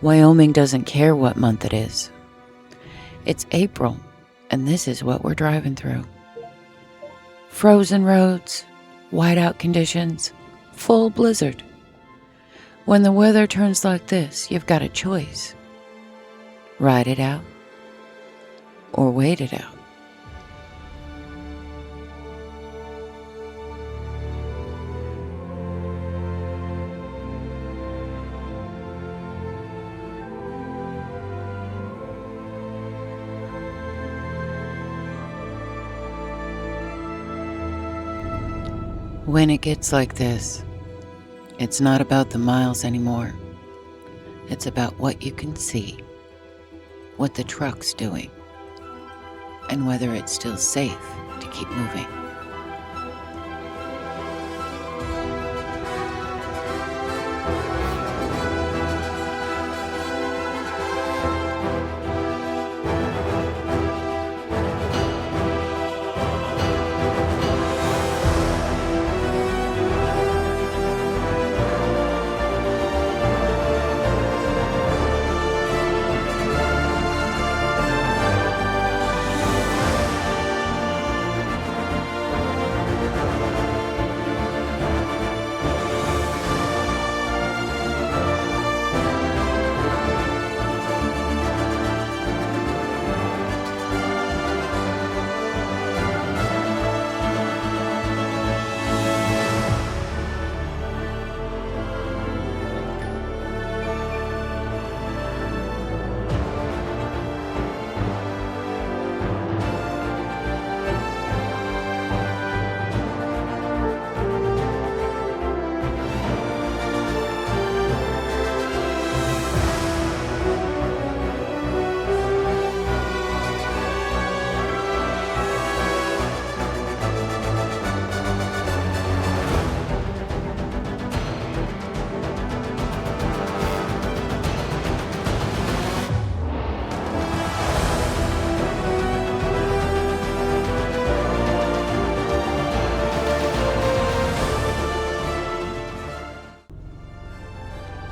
Wyoming doesn't care what month it is. It's April, and this is what we're driving through. Frozen roads, whiteout conditions, full blizzard. When the weather turns like this, you've got a choice. Ride it out or wait it out. When it gets like this, it's not about the miles anymore. It's about what you can see, what the truck's doing, and whether it's still safe to keep moving.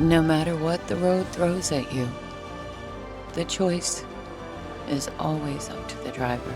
No matter what the road throws at you, the choice is always up to the driver.